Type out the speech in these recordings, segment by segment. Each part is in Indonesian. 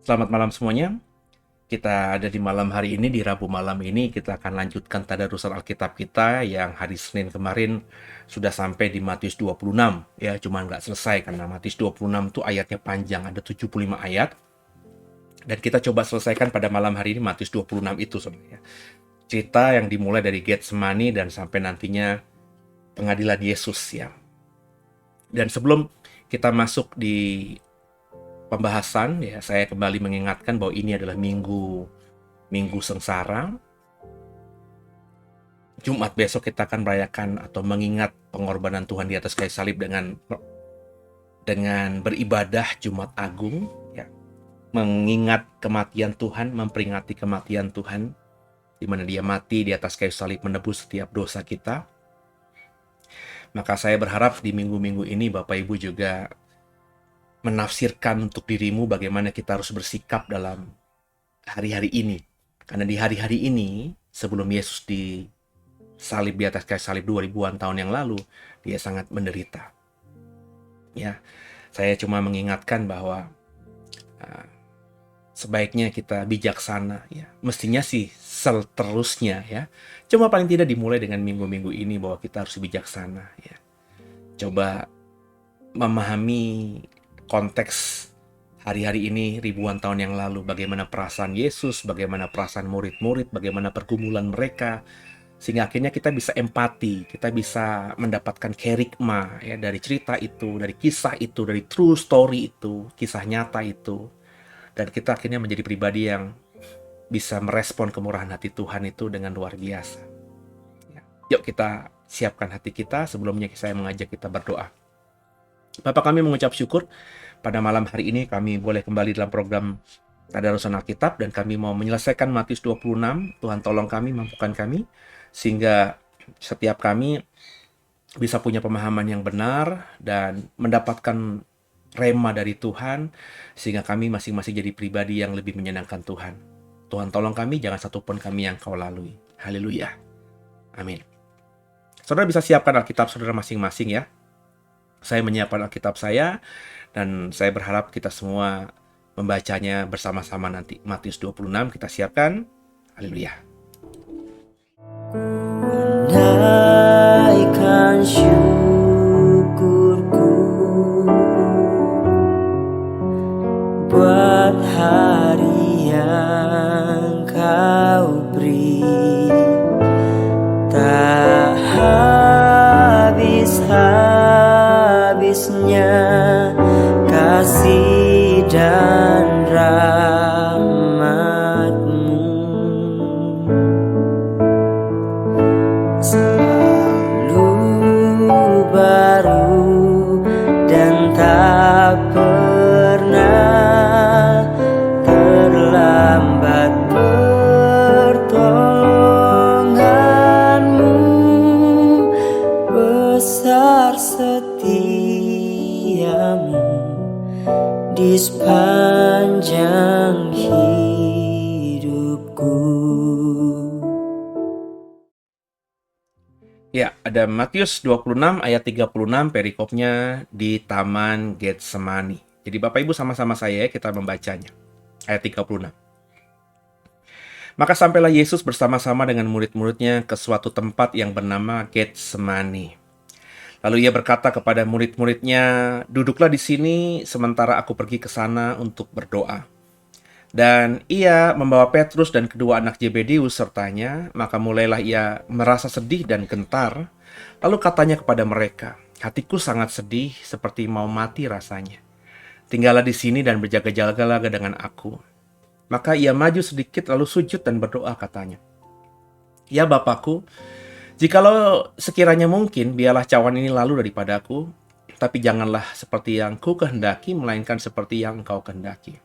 Selamat malam semuanya. Kita ada di malam hari ini, di Rabu malam ini kita akan lanjutkan tadarusan Alkitab kita yang hari Senin kemarin sudah sampai di Matius 26. Ya, cuma nggak selesai karena Matius 26 itu ayatnya panjang, ada 75 ayat. Dan kita coba selesaikan pada malam hari ini Matius 26 itu sebenarnya. Cerita yang dimulai dari Getsemani dan sampai nantinya pengadilan Yesus ya. Dan sebelum kita masuk di pembahasan ya, saya kembali mengingatkan bahwa ini adalah minggu sengsara. Jumat besok kita akan merayakan atau mengingat pengorbanan Tuhan di atas kayu salib dengan beribadah Jumat Agung ya. Mengingat kematian Tuhan, memperingati kematian Tuhan di mana Dia mati di atas kayu salib menebus setiap dosa kita. Maka saya berharap di minggu-minggu ini Bapak Ibu juga menafsirkan untuk dirimu bagaimana kita harus bersikap dalam hari-hari ini. Karena di hari-hari ini, sebelum Yesus disalib di atas kayu salib 2000-an tahun yang lalu, Dia sangat menderita. Ya, saya cuma mengingatkan bahwa sebaiknya kita bijaksana ya. Mestinya sih seterusnya ya. Cuma paling tidak dimulai dengan minggu-minggu ini bahwa kita harus bijaksana ya. Coba memahami konteks hari-hari ini ribuan tahun yang lalu, bagaimana perasaan Yesus, bagaimana perasaan murid-murid, bagaimana pergumulan mereka, sehingga akhirnya kita bisa empati, kita bisa mendapatkan kerikma ya dari cerita itu, dari kisah itu, dari true story itu, kisah nyata itu, dan kita akhirnya menjadi pribadi yang bisa merespon kemurahan hati Tuhan itu dengan luar biasa. Ya. Yuk kita siapkan hati kita. Sebelumnya saya mengajak kita berdoa. Bapa, kami mengucap syukur pada malam hari ini kami boleh kembali dalam program Tadarusan Alkitab dan kami mau menyelesaikan Matius 26. Tuhan tolong kami, mampukan kami sehingga setiap kami bisa punya pemahaman yang benar dan mendapatkan rema dari Tuhan sehingga kami masing-masing jadi pribadi yang lebih menyenangkan Tuhan. Tuhan tolong kami, jangan satupun kami yang Kau lalui. Haleluya. Amin. Saudara bisa siapkan Alkitab saudara masing-masing ya. Saya menyiapkan Alkitab saya, dan saya berharap kita semua membacanya bersama-sama nanti. Matius 26 kita siapkan. Haleluya. Naikkan syukurku buat hari yang Kau beri, tak habis-habisnya kasih dan rahmat-Mu. Selalu baru dan tak pernah terlambat pertolongan-Mu, besar setia-Mu di sepanjang hidupku. Ya, ada Matius 26 ayat 36 perikopnya di Taman Getsemani. Jadi Bapak Ibu sama-sama saya kita membacanya. Ayat 36. Maka sampailah Yesus bersama-sama dengan murid-muridnya ke suatu tempat yang bernama Getsemani. Lalu Ia berkata kepada murid-muridnya, "Duduklah di sini sementara aku pergi ke sana untuk berdoa." Dan Ia membawa Petrus dan kedua anak Zebedeus sertanya, maka mulailah Ia merasa sedih dan gentar. Lalu katanya kepada mereka, "Hatiku sangat sedih seperti mau mati rasanya. Tinggallah di sini dan berjaga-jagalah dengan aku." Maka Ia maju sedikit lalu sujud dan berdoa katanya, "Ya Bapakku, jikalau sekiranya mungkin, biarlah cawan ini lalu daripadaku, tapi janganlah seperti yang ku kehendaki, melainkan seperti yang engkau kehendaki.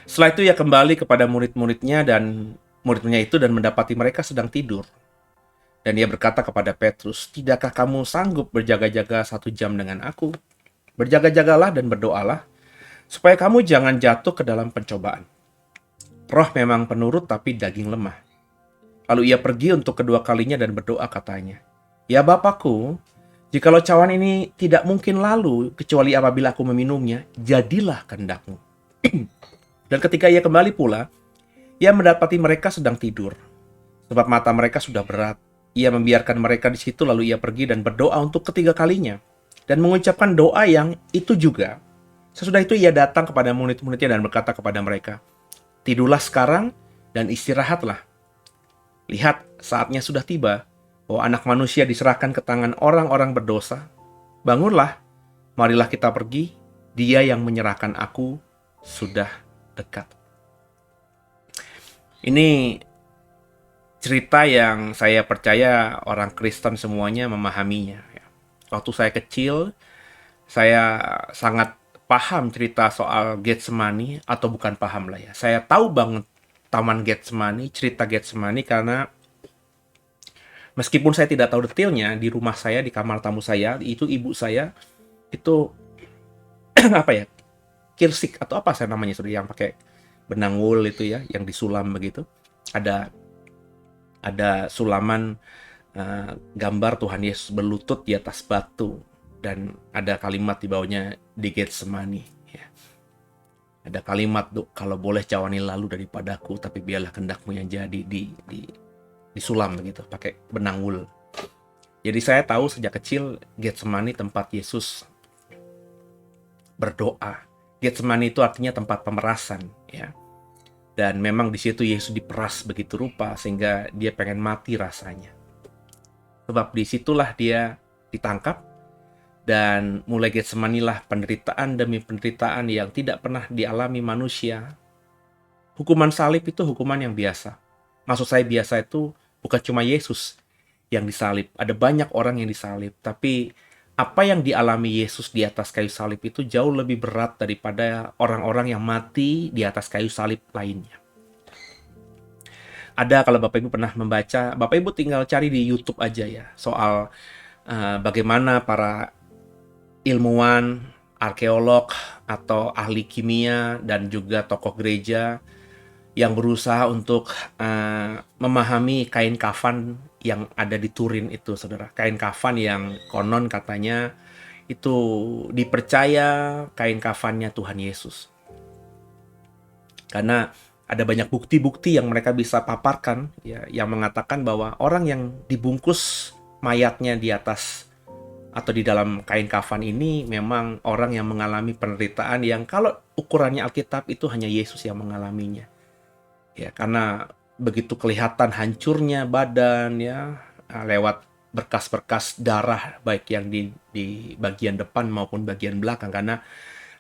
Setelah itu ia kembali kepada murid-muridnya dan muridnya itu dan mendapati mereka sedang tidur. Dan ia berkata kepada Petrus, "Tidakkah kamu sanggup berjaga-jaga 1 jam dengan aku? Berjaga-jagalah dan berdoalah, supaya kamu jangan jatuh ke dalam pencobaan. Roh memang penurut tapi daging lemah." Lalu ia pergi untuk kedua kalinya dan berdoa katanya, "Ya Bapakku, jikalau cawan ini tidak mungkin lalu, kecuali apabila aku meminumnya, jadilah kehendakmu." Dan ketika ia kembali pula, ia mendapati mereka sedang tidur, sebab mata mereka sudah berat. Ia membiarkan mereka di situ, lalu ia pergi dan berdoa untuk ketiga kalinya, dan mengucapkan doa yang itu juga. Sesudah itu ia datang kepada murid-muridnya dan berkata kepada mereka, "Tidurlah sekarang dan istirahatlah. Lihat, saatnya sudah tiba, bahwa Anak Manusia diserahkan ke tangan orang-orang berdosa. Bangunlah, marilah kita pergi, Dia yang menyerahkan aku sudah dekat." Ini cerita yang saya percaya orang Kristen semuanya memahaminya. Waktu saya kecil, saya sangat paham cerita soal Getsemani, atau bukan paham lah ya. Saya tahu banget Taman Getsemani, cerita Getsemani, karena meskipun saya tidak tahu detailnya, di rumah saya, di kamar tamu saya, itu ibu saya, itu apa ya, kirsik atau apa saya namanya, sudah yang pakai benang wool itu ya, yang disulam begitu. Ada sulaman gambar Tuhan Yesus berlutut di atas batu, dan ada kalimat di bawahnya, di Getsemani. Ya. Ada kalimat, "Kalau boleh cawan ini lalu daripadaku, tapi biarlah kehendakmu yang jadi," disulam begitu, pakai benang wool. Jadi saya tahu sejak kecil Getsemani tempat Yesus berdoa. Getsemani itu artinya tempat pemerasan, ya. Dan memang di situ Yesus diperas begitu rupa sehingga dia pengen mati rasanya. Sebab disitulah dia ditangkap, dan mulai Getsemanilah penderitaan demi penderitaan yang tidak pernah dialami manusia. Hukuman salib itu hukuman yang biasa. Maksud saya biasa itu bukan cuma Yesus yang disalib, ada banyak orang yang disalib, tapi apa yang dialami Yesus di atas kayu salib itu jauh lebih berat daripada orang-orang yang mati di atas kayu salib lainnya. Ada, kalau Bapak Ibu pernah membaca, Bapak Ibu tinggal cari di YouTube aja ya, soal bagaimana para ilmuwan, arkeolog, atau ahli kimia, dan juga tokoh gereja yang berusaha untuk memahami kain kafan yang ada di Turin itu, saudara. Kain kafan yang konon katanya itu dipercaya kain kafannya Tuhan Yesus. Karena ada banyak bukti-bukti yang mereka bisa paparkan, ya, yang mengatakan bahwa orang yang dibungkus mayatnya di atas atau di dalam kain kafan ini memang orang yang mengalami penderitaan yang kalau ukurannya Alkitab itu hanya Yesus yang mengalaminya. Ya, karena begitu kelihatan hancurnya badan, ya, lewat berkas-berkas darah baik yang di bagian depan maupun bagian belakang. Karena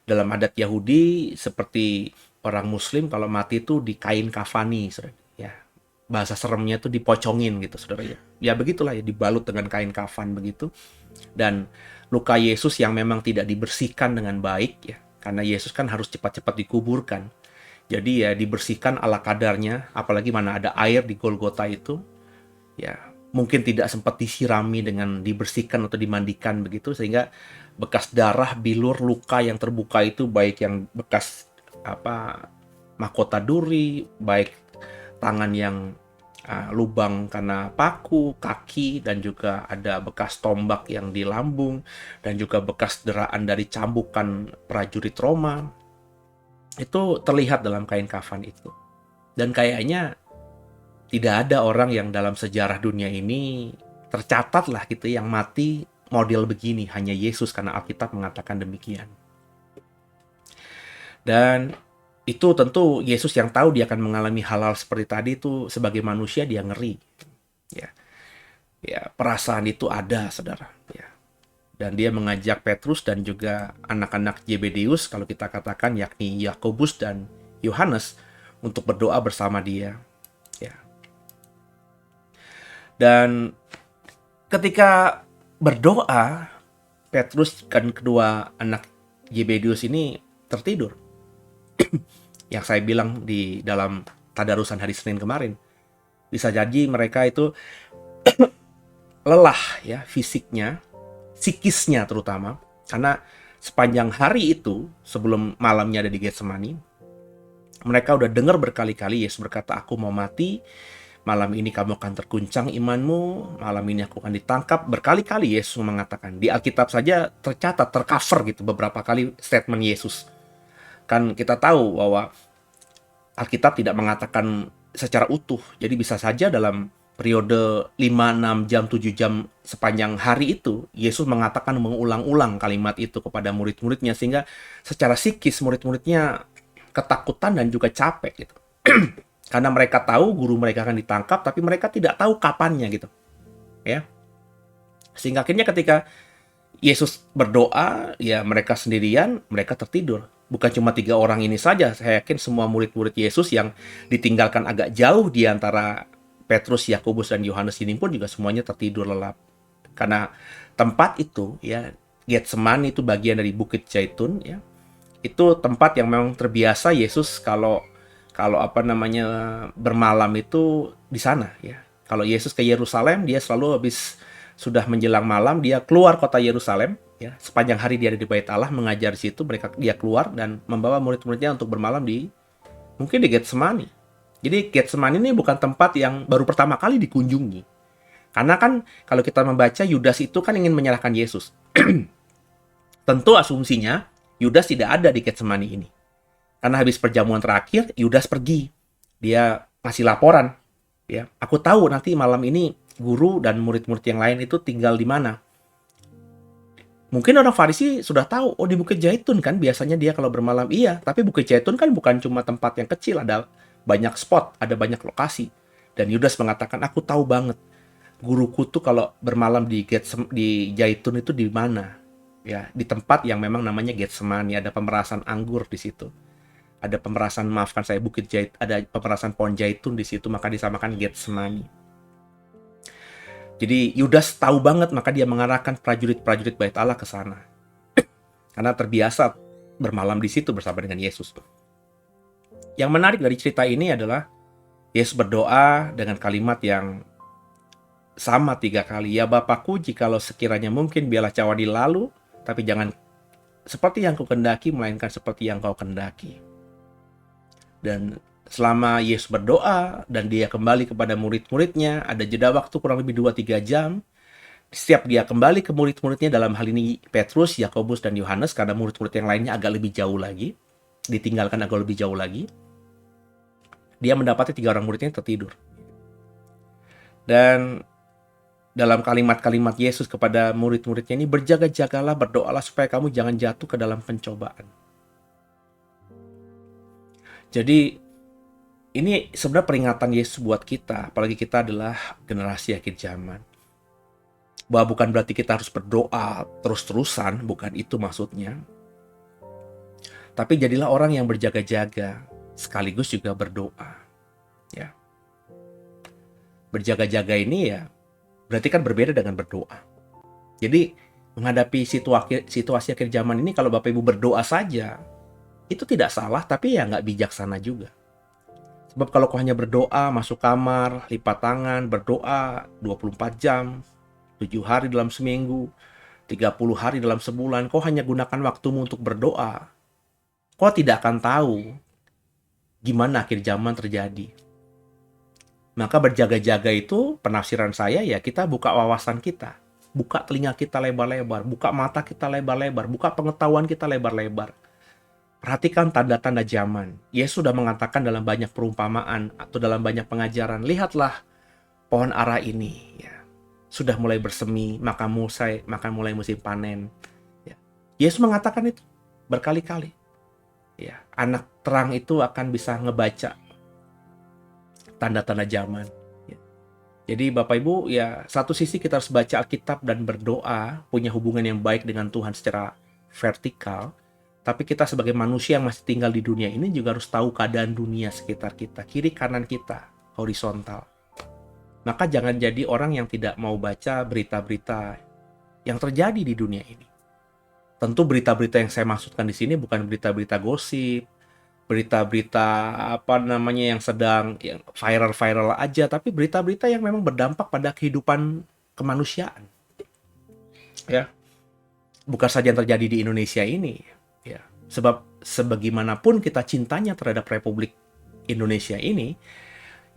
dalam adat Yahudi, seperti orang Muslim kalau mati itu dikain kafani, saudara. Ya, bahasa seremnya itu dipocongin gitu, saudara ya. Ya begitulah ya, dibalut dengan kain kafan begitu. Dan luka Yesus yang memang tidak dibersihkan dengan baik, ya, karena Yesus kan harus cepat-cepat dikuburkan. Jadi ya dibersihkan ala kadarnya, apalagi mana ada air di Golgota itu, ya mungkin tidak sempat disirami dengan dibersihkan atau dimandikan begitu, sehingga bekas darah, bilur, luka yang terbuka itu, baik yang bekas mahkota duri, baik tangan yang lubang karena paku, kaki, dan juga ada bekas tombak yang di lambung, dan juga bekas deraan dari cambukan prajurit Roma. Itu terlihat dalam kain kafan itu. Dan kayaknya tidak ada orang yang dalam sejarah dunia ini tercatat lah gitu yang mati model begini, hanya Yesus, karena Alkitab mengatakan demikian. Dan itu tentu Yesus yang tahu dia akan mengalami hal-hal seperti tadi itu, sebagai manusia dia ngeri. Ya, perasaan itu ada, saudara. Ya. Dan dia mengajak Petrus dan juga anak-anak Zebedeus, kalau kita katakan, yakni Yakobus dan Yohanes, untuk berdoa bersama dia. Ya. Dan ketika berdoa, Petrus dan kedua anak Zebedius ini tertidur. Yang saya bilang di dalam tadarusan hari Senin kemarin. Bisa jadi mereka itu lelah ya, fisiknya, psikisnya terutama. Karena sepanjang hari itu, sebelum malamnya ada di Getsemani, mereka udah dengar berkali-kali Yesus berkata, aku mau mati, malam ini kamu akan terguncang imanmu, malam ini aku akan ditangkap. Berkali-kali Yesus mengatakan. Di Alkitab saja tercatat, tercover gitu beberapa kali statement Yesus. Kan kita tahu bahwa Alkitab tidak mengatakan secara utuh. Jadi bisa saja dalam periode 5, 6 jam, 7 jam sepanjang hari itu, Yesus mengatakan mengulang-ulang kalimat itu kepada murid-muridnya, sehingga secara psikis murid-muridnya ketakutan dan juga capek gitu. Karena mereka tahu guru mereka akan ditangkap, tapi mereka tidak tahu kapannya gitu. Ya. Sehingga akhirnya ketika Yesus berdoa, ya mereka sendirian, mereka tertidur. Bukan cuma 3 orang ini saja, saya yakin semua murid-murid Yesus yang ditinggalkan agak jauh di antara Petrus, Yakobus, dan Yohanes ini pun juga semuanya tertidur lelap. Karena tempat itu, ya, Getsemani itu bagian dari Bukit Zaitun, ya. Itu tempat yang memang terbiasa Yesus kalau bermalam itu di sana, ya. Kalau Yesus ke Yerusalem, dia selalu habis sudah menjelang malam, dia keluar kota Yerusalem, ya. Sepanjang hari dia ada di Bait Allah mengajar di situ, dia keluar dan membawa murid-muridnya untuk bermalam mungkin di Getsemani. Jadi Getsemani ini bukan tempat yang baru pertama kali dikunjungi. Karena kan kalau kita membaca, Yudas itu kan ingin menyerahkan Yesus. Tentu asumsinya Yudas tidak ada di Getsemani ini. Karena habis perjamuan terakhir, Yudas pergi. Dia ngasih laporan. Ya, aku tahu nanti malam ini guru dan murid-murid yang lain itu tinggal di mana. Mungkin orang Farisi sudah tahu, oh di Bukit Zaitun kan biasanya dia kalau bermalam. Iya, tapi Bukit Zaitun kan bukan cuma tempat yang kecil, ada banyak spot, ada banyak lokasi. Dan Yudas mengatakan, aku tahu banget guruku tuh kalau bermalam di Zaitun itu di mana. Ya, di tempat yang memang namanya Getsemani, ada pemerasan anggur di situ. Ada pemerasan, maafkan saya, ada pemerasan pohon zaitun di situ, maka disamakan Getsemani. Jadi Yudas tahu banget, maka dia mengarahkan prajurit-prajurit Bait Allah ke sana. Karena terbiasa bermalam di situ bersama dengan Yesus. Yang menarik dari cerita ini adalah Yesus berdoa dengan kalimat yang sama 3 kali. Ya Bapakku, jikalau sekiranya mungkin biarlah cawan lalu, tapi jangan seperti yang kau kendaki, melainkan seperti yang kau kendaki. Dan selama Yesus berdoa dan dia kembali kepada murid-muridnya, ada jeda waktu kurang lebih 2-3 jam. Setiap dia kembali ke murid-muridnya, dalam hal ini Petrus, Yakobus, dan Yohanes, karena murid-murid yang lainnya agak lebih jauh lagi, ditinggalkan agak lebih jauh lagi, dia mendapati 3 orang muridnya tertidur. Dan dalam kalimat-kalimat Yesus kepada murid-muridnya ini, berjaga-jagalah, berdoalah supaya kamu jangan jatuh ke dalam pencobaan. Jadi ini sebenarnya peringatan Yesus buat kita, apalagi kita adalah generasi akhir zaman. Bahwa bukan berarti kita harus berdoa terus-terusan, bukan itu maksudnya. Tapi jadilah orang yang berjaga-jaga, sekaligus juga berdoa. Ya. Berjaga-jaga ini ya berarti kan berbeda dengan berdoa. Jadi menghadapi situasi akhir zaman ini, kalau Bapak Ibu berdoa saja, itu tidak salah, tapi ya nggak bijaksana juga. Sebab kalau kau hanya berdoa, masuk kamar, lipat tangan, berdoa 24 jam, 7 hari dalam seminggu, 30 hari dalam sebulan, kau hanya gunakan waktumu untuk berdoa, kau tidak akan tahu gimana akhir zaman terjadi. Maka berjaga-jaga itu, penafsiran saya ya, kita buka wawasan kita, buka telinga kita lebar-lebar, buka mata kita lebar-lebar, buka pengetahuan kita lebar-lebar. Perhatikan tanda-tanda zaman. Yesus sudah mengatakan dalam banyak perumpamaan atau dalam banyak pengajaran, lihatlah pohon ara ini, ya, sudah mulai bersemi, maka mulai musim panen. Ya. Yesus mengatakan itu berkali-kali. Ya, anak terang itu akan bisa ngebaca tanda-tanda zaman. Ya. Jadi Bapak Ibu, ya satu sisi kita harus baca Alkitab dan berdoa, punya hubungan yang baik dengan Tuhan secara vertikal. Tapi kita sebagai manusia yang masih tinggal di dunia ini juga harus tahu keadaan dunia sekitar kita, kiri kanan kita, horizontal. Maka jangan jadi orang yang tidak mau baca berita-berita yang terjadi di dunia ini. Tentu berita-berita yang saya maksudkan di sini bukan berita-berita gosip, berita-berita apa namanya yang sedang yang viral-viral aja, tapi berita-berita yang memang berdampak pada kehidupan kemanusiaan. Ya, bukan saja yang terjadi di Indonesia ini. Ya, sebab sebagaimanapun kita cintanya terhadap Republik Indonesia ini,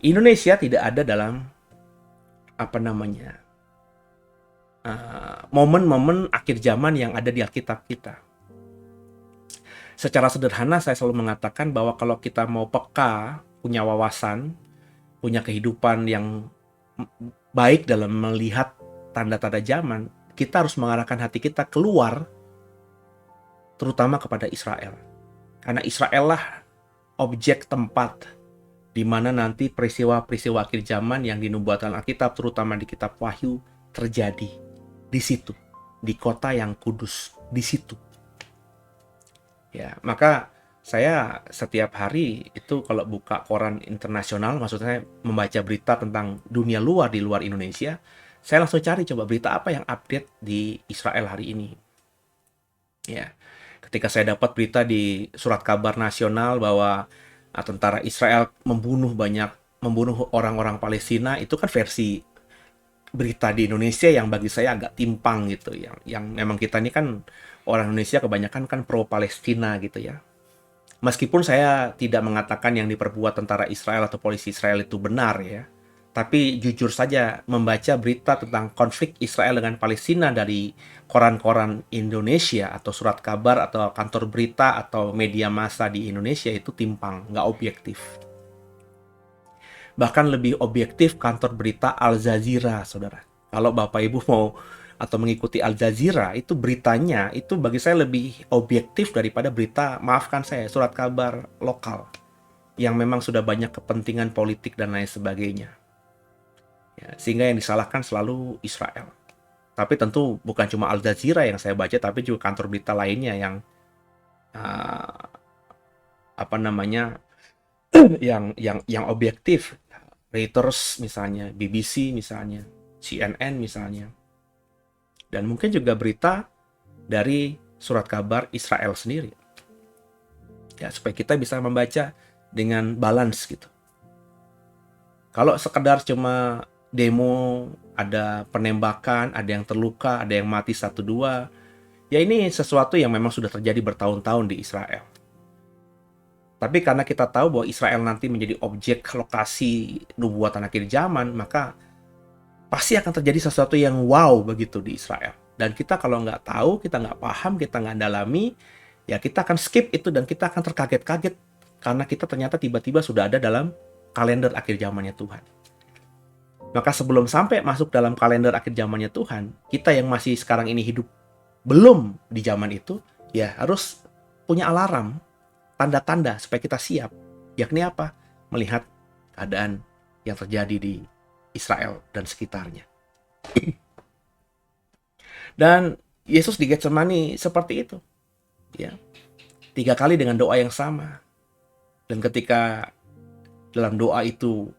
Indonesia tidak ada dalam apa namanya momen-momen akhir zaman yang ada di Alkitab kita. Secara sederhana saya selalu mengatakan bahwa kalau kita mau peka, punya wawasan, punya kehidupan yang baik dalam melihat tanda-tanda zaman, kita harus mengarahkan hati kita keluar, terutama kepada Israel. Karena Israel lah objek tempat di mana nanti peristiwa-peristiwa akhir zaman yang dinubuatkan Alkitab, terutama di kitab Wahyu, terjadi. Di situ, di kota yang kudus, di situ. Ya, maka saya setiap hari itu kalau buka koran internasional, maksudnya membaca berita tentang dunia luar di luar Indonesia, saya langsung cari coba berita apa yang update di Israel hari ini. Ya, ketika saya dapat berita di surat kabar nasional bahwa tentara Israel membunuh orang-orang Palestina, itu kan versi berita di Indonesia yang bagi saya agak timpang gitu, yang memang kita ini kan orang Indonesia kebanyakan kan pro Palestina gitu ya. Meskipun saya tidak mengatakan yang diperbuat tentara Israel atau polisi Israel itu benar ya, tapi jujur saja membaca berita tentang konflik Israel dengan Palestina dari koran-koran Indonesia atau surat kabar atau kantor berita atau media massa di Indonesia itu timpang, nggak objektif. Bahkan lebih objektif kantor berita Al Jazeera, saudara. Kalau Bapak Ibu mau atau mengikuti Al Jazeera, itu beritanya itu bagi saya lebih objektif daripada berita, maafkan saya, surat kabar lokal yang memang sudah banyak kepentingan politik dan lain sebagainya. Ya, sehingga yang disalahkan selalu Israel. Tapi tentu bukan cuma Al Jazeera yang saya baca, tapi juga kantor berita lainnya yang apa namanya yang objektif. Reuters misalnya, BBC misalnya, CNN misalnya. Dan mungkin juga berita dari surat kabar Israel sendiri. Ya, supaya kita bisa membaca dengan balance gitu. Kalau sekedar cuma demo, ada penembakan, ada yang terluka, ada yang mati 1-2, ya ini sesuatu yang memang sudah terjadi bertahun-tahun di Israel. Tapi karena kita tahu bahwa Israel nanti menjadi objek lokasi nubuatan akhir zaman, maka pasti akan terjadi sesuatu yang wow begitu di Israel. Dan kita kalau nggak tahu, kita nggak paham, kita nggak dalami, ya kita akan skip itu dan kita akan terkaget-kaget karena kita ternyata tiba-tiba sudah ada dalam kalender akhir zamannya Tuhan. Maka sebelum sampai masuk dalam kalender akhir zamannya Tuhan, kita yang masih sekarang ini hidup belum di zaman itu, ya harus punya alarm, tanda-tanda supaya kita siap. Yakni apa? Melihat keadaan yang terjadi di Israel dan sekitarnya. Dan Yesus di Getsemani seperti itu. Ya. 3 kali dengan doa yang sama. Dan ketika dalam doa itu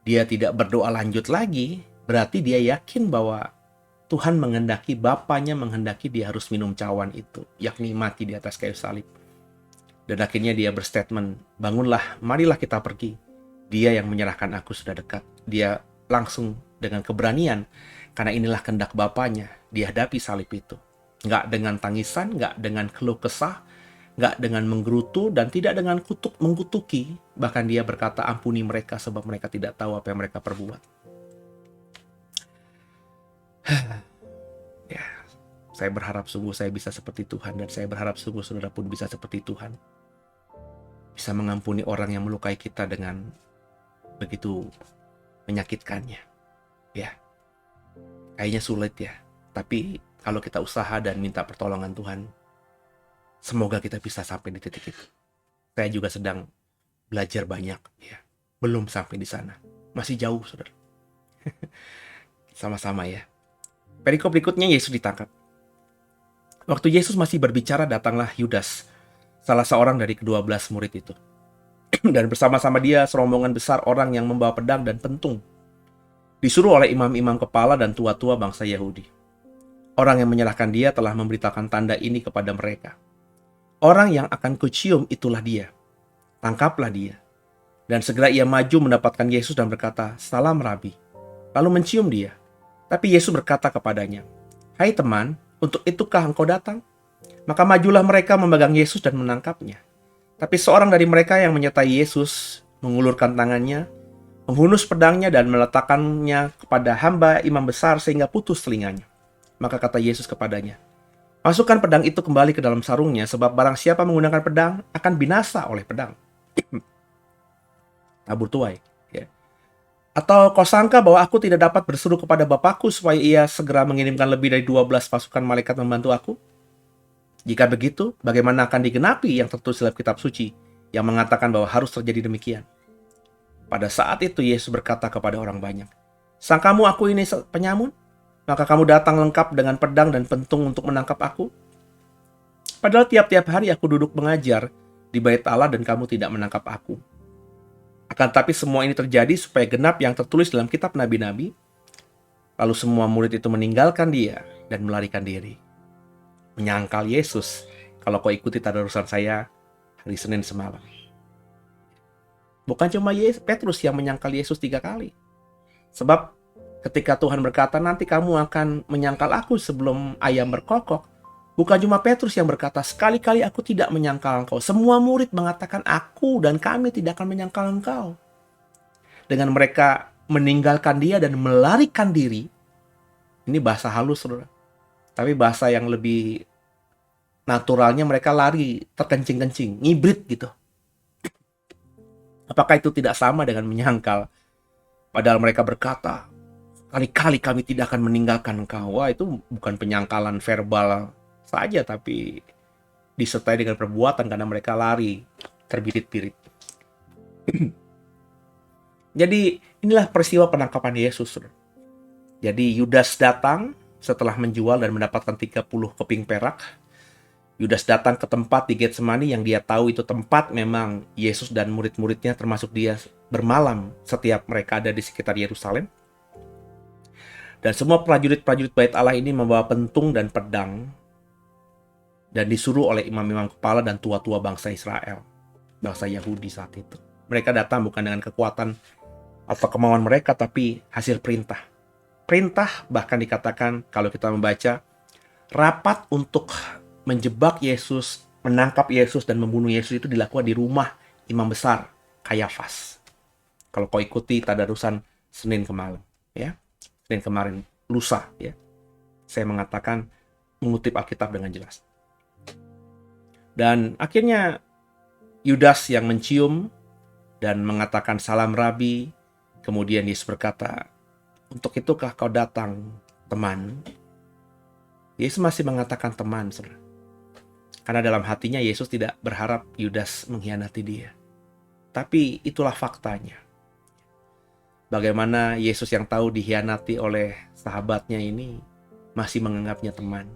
dia tidak berdoa lanjut lagi, berarti dia yakin bahwa Tuhan menghendaki, Bapanya menghendaki dia harus minum cawan itu, yakni mati di atas kayu salib. Dan akhirnya dia berstatement, bangunlah, marilah kita pergi. Dia yang menyerahkan aku sudah dekat. Dia langsung dengan keberanian, karena inilah kehendak Bapanya, dihadapi salib itu. Nggak dengan tangisan, nggak dengan keluh kesah, nggak dengan menggerutu, dan tidak dengan mengkutuki. Bahkan dia berkata, ampuni mereka sebab mereka tidak tahu apa yang mereka perbuat. Ya, saya berharap sungguh saya bisa seperti Tuhan, dan saya berharap sungguh saudara pun bisa seperti Tuhan. Bisa mengampuni orang yang melukai kita dengan begitu menyakitkannya. Ya, kayaknya sulit ya. Tapi kalau kita usaha dan minta pertolongan Tuhan, semoga kita bisa sampai di titik itu. Saya juga sedang belajar banyak ya. Belum sampai di sana. Masih jauh, saudara. Sama-sama ya. Perikop berikutnya, Yesus ditangkap. Waktu Yesus masih berbicara, datanglah Yudas, salah seorang dari ke-12 murid itu. Dan bersama-sama dia serombongan besar orang yang membawa pedang dan pentung. Disuruh oleh imam-imam kepala dan tua-tua bangsa Yahudi. Orang yang menyerahkan dia telah memberitakan tanda ini kepada mereka. Orang yang akan kucium itulah dia. Tangkaplah dia. Dan segera ia maju mendapatkan Yesus dan berkata, "Salam Rabi." Lalu mencium dia. Tapi Yesus berkata kepadanya, "Hai teman, untuk itukah engkau datang?" Maka majulah mereka memegang Yesus dan menangkapnya. Tapi seorang dari mereka yang menyertai Yesus mengulurkan tangannya, menghunus pedangnya dan meletakkannya kepada hamba imam besar sehingga putus telinganya. Maka kata Yesus kepadanya, "Masukkan pedang itu kembali ke dalam sarungnya, sebab barang siapa menggunakan pedang akan binasa oleh pedang." Tabur tuai. Ya. Atau kau sangka bahwa aku tidak dapat berseru kepada Bapakku supaya ia segera mengirimkan lebih dari 12 pasukan malaikat membantu aku? Jika begitu, bagaimana akan digenapi yang tertulis dalam kitab suci yang mengatakan bahwa harus terjadi demikian? Pada saat itu Yesus berkata kepada orang banyak, "Sangkamu aku ini penyamun? Maka kamu datang lengkap dengan pedang dan pentung untuk menangkap aku? Padahal tiap-tiap hari aku duduk mengajar di bait Allah dan kamu tidak menangkap aku. Akan tapi semua ini terjadi supaya genap yang tertulis dalam kitab nabi-nabi." Lalu semua murid itu meninggalkan dia dan melarikan diri. Menyangkal Yesus, kalau kau ikuti tadarusan saya hari Senin semalam. Bukan cuma Petrus yang menyangkal Yesus 3 kali. Sebab ketika Tuhan berkata, "Nanti kamu akan menyangkal aku sebelum ayam berkokok," bukan cuma Petrus yang berkata, "Sekali-kali aku tidak menyangkal engkau." Semua murid mengatakan, "Aku dan kami tidak akan menyangkal engkau." Dengan mereka meninggalkan dia dan melarikan diri, ini bahasa halus, saudara. Tapi bahasa yang lebih naturalnya mereka lari terkencing-kencing, ngibrit gitu. Apakah itu tidak sama dengan menyangkal? Padahal mereka berkata, "Kali-kali kami tidak akan meninggalkan engkau." Wah, itu bukan penyangkalan verbal saja, tapi disertai dengan perbuatan karena mereka lari terbirit-birit. Jadi inilah peristiwa penangkapan Yesus. Jadi Yudas datang setelah menjual dan mendapatkan 30 keping perak. Yudas datang ke tempat di Getsemani yang dia tahu itu tempat memang Yesus dan murid-muridnya termasuk dia bermalam setiap mereka ada di sekitar Yerusalem. Dan semua prajurit-prajurit bait Allah ini membawa pentung dan pedang dan disuruh oleh imam-imam kepala dan tua-tua bangsa Israel, bangsa Yahudi saat itu. Mereka datang bukan dengan kekuatan atau kemauan mereka, tapi hasil perintah. Perintah bahkan dikatakan kalau kita membaca, rapat untuk menjebak Yesus, menangkap Yesus dan membunuh Yesus itu dilakukan di rumah imam besar Kayafas. Kalau kau ikuti tadarusan Senin kemarin, ya, Senin kemarin, lusa, ya, saya mengatakan mengutip Alkitab dengan jelas. Dan akhirnya Yudas yang mencium dan mengatakan, "Salam Rabi." Kemudian Yesus berkata, "Untuk itukah kau datang, teman?" Yesus masih mengatakan teman, saudara. Karena dalam hatinya Yesus tidak berharap Yudas mengkhianati dia. Tapi itulah faktanya. Bagaimana Yesus yang tahu dikhianati oleh sahabatnya ini masih menganggapnya teman.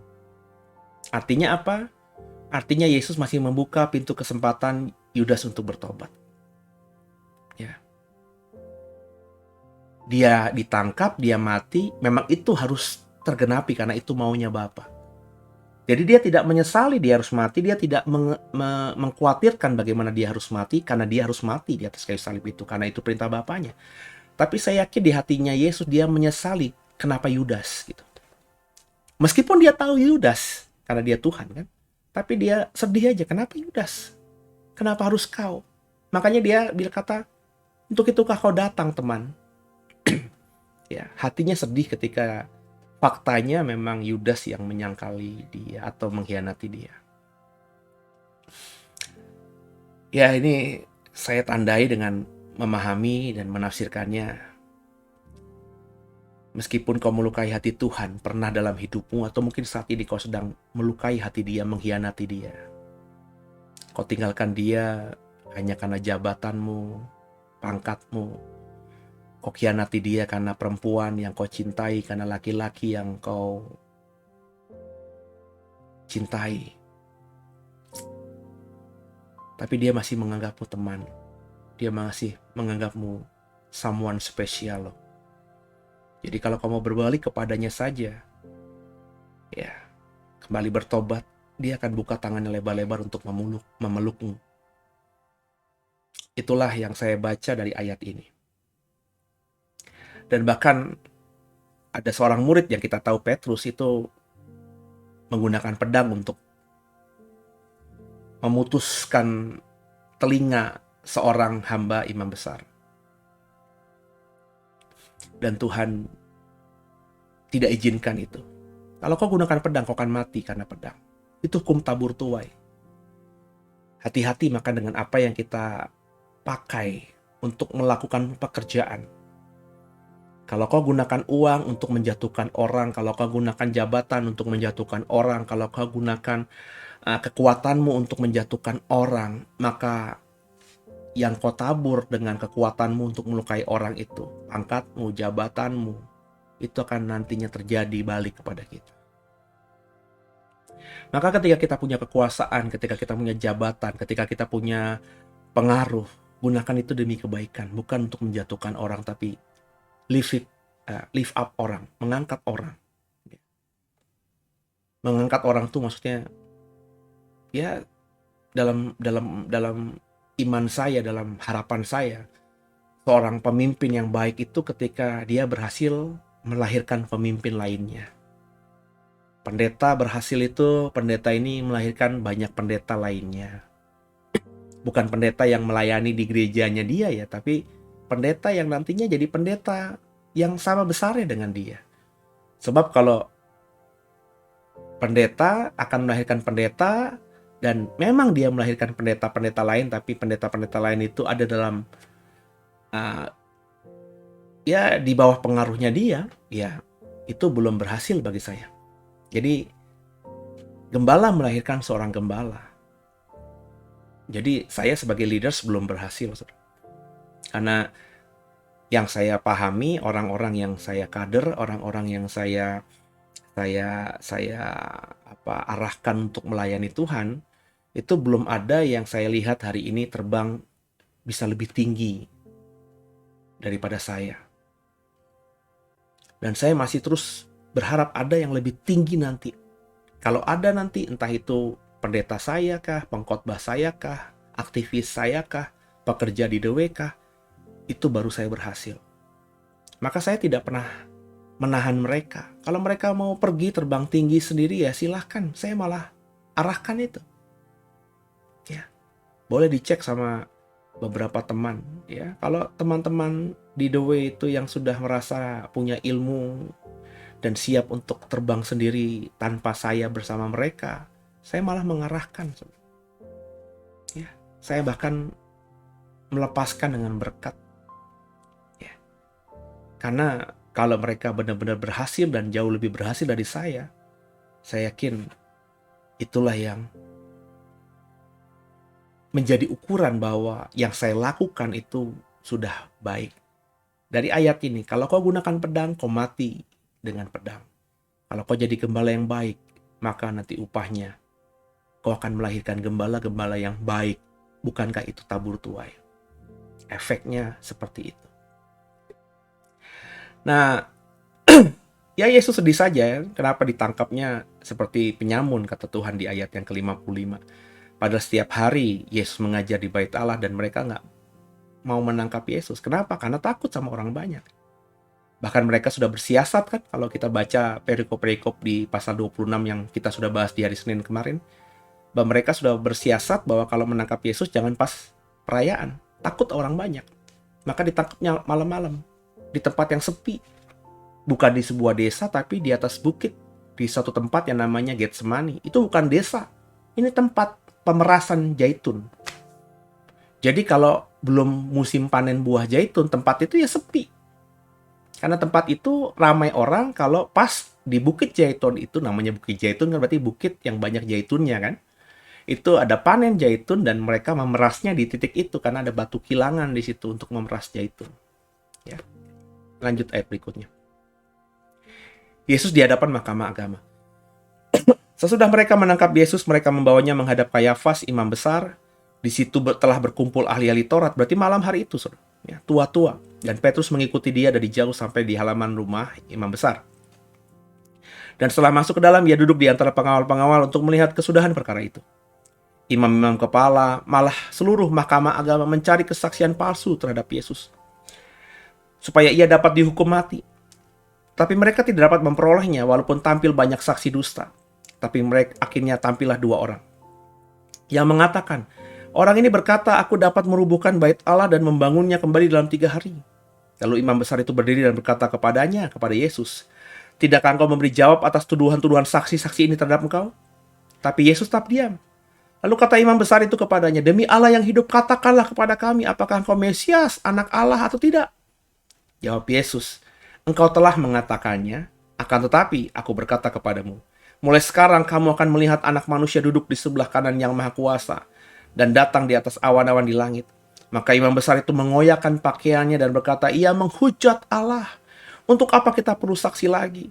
Artinya apa? Artinya Yesus masih membuka pintu kesempatan Yudas untuk bertobat. Ya. Dia ditangkap, dia mati, memang itu harus tergenapi karena itu maunya Bapa. Jadi dia tidak menyesali dia harus mati, dia tidak mengkhawatirkan bagaimana dia harus mati karena dia harus mati di atas kayu salib itu karena itu perintah Bapaknya. Tapi saya yakin di hatinya Yesus dia menyesali kenapa Yudas gitu. Meskipun dia tahu Yudas karena dia Tuhan kan, tapi dia sedih aja kenapa Yudas? Kenapa harus kau? Makanya dia berkata, "Untuk itukah kau datang, teman?" Ya, hatinya sedih ketika faktanya memang Yudas yang menyangkali dia atau mengkhianati dia. Ya, ini saya tandai dengan memahami dan menafsirkannya. Meskipun kau melukai hati Tuhan pernah dalam hidupmu atau mungkin saat ini kau sedang melukai hati dia, mengkhianati dia. Kau tinggalkan dia hanya karena jabatanmu, pangkatmu. Kau khianati dia karena perempuan yang kau cintai, karena laki-laki yang kau cintai. Tapi dia masih menganggapmu teman. Dia masih menganggapmu someone spesial loh. Jadi kalau kau mau berbalik kepadanya saja, ya, kembali bertobat, dia akan buka tangannya lebar-lebar untuk memelukmu. Itulah yang saya baca dari ayat ini. Dan bahkan ada seorang murid yang kita tahu, Petrus, itu menggunakan pedang untuk memutuskan telinga seorang hamba imam besar. Dan Tuhan tidak izinkan itu. Kalau kau gunakan pedang, kau akan mati karena pedang. Itu hukum tabur tuai. Hati-hati maka dengan apa yang kita pakai untuk melakukan pekerjaan. Kalau kau gunakan uang untuk menjatuhkan orang, kalau kau gunakan jabatan untuk menjatuhkan orang, kalau kau gunakan kekuatanmu untuk menjatuhkan orang, maka yang kau tabur dengan kekuatanmu untuk melukai orang itu, pangkatmu, jabatanmu, itu akan nantinya terjadi balik kepada kita. Maka ketika kita punya kekuasaan, ketika kita punya jabatan, ketika kita punya pengaruh, gunakan itu demi kebaikan, bukan untuk menjatuhkan orang, tapi lift up orang, mengangkat orang. Mengangkat orang tuh maksudnya, ya, dalam iman saya, dalam harapan saya, seorang pemimpin yang baik itu ketika dia berhasil melahirkan pemimpin lainnya. Pendeta berhasil itu, pendeta ini melahirkan banyak pendeta lainnya. Bukan pendeta yang melayani di gerejanya dia ya, tapi pendeta yang nantinya jadi pendeta yang sama besarnya dengan dia. Sebab kalau pendeta akan melahirkan pendeta, dan memang dia melahirkan pendeta-pendeta lain, tapi pendeta-pendeta lain itu ada dalam ya di bawah pengaruhnya dia, ya itu belum berhasil bagi saya. Jadi gembala melahirkan seorang gembala. Jadi saya sebagai leaders belum berhasil, karena yang saya pahami, orang-orang yang saya kader, orang-orang yang saya arahkan untuk melayani Tuhan, itu belum ada yang saya lihat hari ini terbang bisa lebih tinggi daripada saya. Dan saya masih terus berharap ada yang lebih tinggi nanti. Kalau ada nanti, entah itu pendeta saya kah, pengkhotbah saya kah, aktivis saya kah, pekerja di DW kah, itu baru saya berhasil. Maka saya tidak pernah menahan mereka. Kalau mereka mau pergi terbang tinggi sendiri, ya silahkan. Saya malah arahkan itu. Ya, boleh dicek sama beberapa teman. Ya, kalau teman-teman di DW itu yang sudah merasa punya ilmu dan siap untuk terbang sendiri tanpa saya bersama mereka, saya malah mengarahkan. Ya, saya bahkan melepaskan dengan berkat. Ya, karena kalau mereka benar-benar berhasil dan jauh lebih berhasil dari saya yakin itulah yang menjadi ukuran bahwa yang saya lakukan itu sudah baik. Dari ayat ini, kalau kau gunakan pedang, kau mati dengan pedang. Kalau kau jadi gembala yang baik, maka nanti upahnya kau akan melahirkan gembala-gembala yang baik. Bukankah itu tabur tuai? Efeknya seperti itu. Nah, ya Yesus sedih saja, kenapa ditangkapnya seperti penyamun, kata Tuhan di ayat yang ke-55. Pada setiap hari Yesus mengajar di bait Allah dan mereka nggak mau menangkap Yesus. Kenapa? Karena takut sama orang banyak. Bahkan mereka sudah bersiasat kan, kalau kita baca perikop-perikop di pasal 26 yang kita sudah bahas di hari Senin kemarin, bahwa mereka sudah bersiasat bahwa kalau menangkap Yesus jangan pas perayaan, takut orang banyak. Maka ditangkapnya malam-malam, di tempat yang sepi. Bukan di sebuah desa, tapi di atas bukit, di satu tempat yang namanya Getsemani. Itu bukan desa, ini tempat pemerasan zaitun. Jadi kalau belum musim panen buah zaitun, tempat itu ya sepi. Karena tempat itu ramai orang kalau pas di Bukit Zaitun itu, namanya Bukit Zaitun kan berarti bukit yang banyak zaitunnya kan. Itu ada panen zaitun dan mereka memerasnya di titik itu karena ada batu kilangan di situ untuk memeras zaitun. Ya. Lanjut ayat berikutnya. Yesus di hadapan mahkamah agama. Sesudah mereka menangkap Yesus, mereka membawanya menghadap Kayafas, imam besar. Di situ telah berkumpul ahli-ahli Taurat, berarti malam hari itu, ya, tua-tua. Dan Petrus mengikuti dia dari jauh sampai di halaman rumah imam besar. Dan setelah masuk ke dalam, ia duduk di antara pengawal-pengawal untuk melihat kesudahan perkara itu. Imam-imam kepala, malah seluruh mahkamah agama mencari kesaksian palsu terhadap Yesus, supaya ia dapat dihukum mati. Tapi mereka tidak dapat memperolehnya walaupun tampil banyak saksi dusta. Tapi mereka akhirnya tampillah 2 orang yang mengatakan, orang ini berkata, aku dapat merubuhkan bait Allah dan membangunnya kembali dalam 3 hari. Lalu imam besar itu berdiri dan berkata kepadanya, kepada Yesus, tidakkah engkau memberi jawab atas tuduhan-tuduhan saksi-saksi ini terhadap engkau? Tapi Yesus tetap diam. Lalu kata imam besar itu kepadanya, demi Allah yang hidup, katakanlah kepada kami, apakah engkau Mesias, anak Allah atau tidak? Jawab Yesus, engkau telah mengatakannya, akan tetapi aku berkata kepadamu, mulai sekarang kamu akan melihat anak manusia duduk di sebelah kanan yang maha kuasa, dan datang di atas awan-awan di langit. Maka imam besar itu mengoyakkan pakaiannya dan berkata, ia menghujat Allah. Untuk apa kita perlu saksi lagi?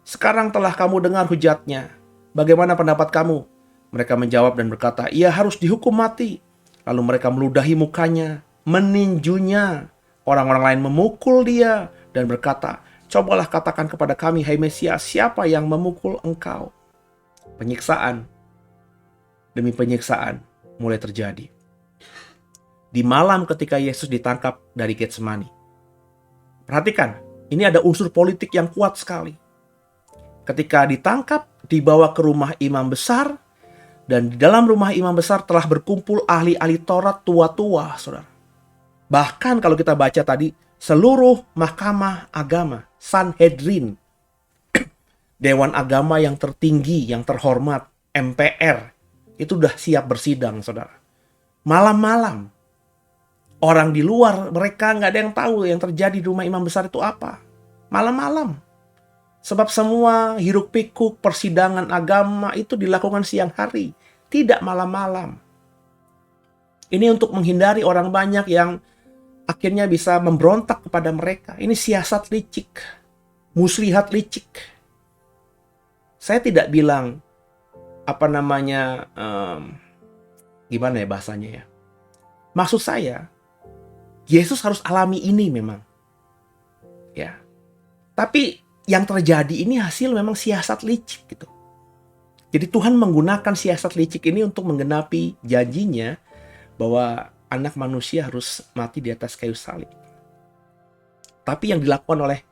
Sekarang telah kamu dengar hujatnya. Bagaimana pendapat kamu? Mereka menjawab dan berkata, ia harus dihukum mati. Lalu mereka meludahi mukanya, meninjunya. Orang-orang lain memukul dia dan berkata, cobalah katakan kepada kami, hai Mesias, siapa yang memukul engkau? Penyiksaan demi penyiksaan mulai terjadi. Di malam ketika Yesus ditangkap dari Getsemani. Perhatikan, ini ada unsur politik yang kuat sekali. Ketika ditangkap, dibawa ke rumah imam besar, dan di dalam rumah imam besar telah berkumpul ahli-ahli Taurat tua-tua, saudara. Bahkan kalau kita baca tadi, seluruh mahkamah agama, Sanhedrin, Dewan Agama yang tertinggi, yang terhormat, MPR, itu udah siap bersidang, saudara. Malam-malam, orang di luar, mereka nggak ada yang tahu yang terjadi di rumah imam besar itu apa. Malam-malam. Sebab semua hiruk-pikuk persidangan agama itu dilakukan siang hari, tidak malam-malam. Ini untuk menghindari orang banyak yang akhirnya bisa memberontak kepada mereka. Ini siasat licik, muslihat licik. Saya tidak bilang gimana ya bahasanya ya. Maksud saya, Yesus harus alami ini memang. Ya. Tapi yang terjadi ini hasil memang siasat licik gitu. Jadi Tuhan menggunakan siasat licik ini untuk menggenapi janjinya bahwa anak manusia harus mati di atas kayu salib. Tapi yang dilakukan oleh,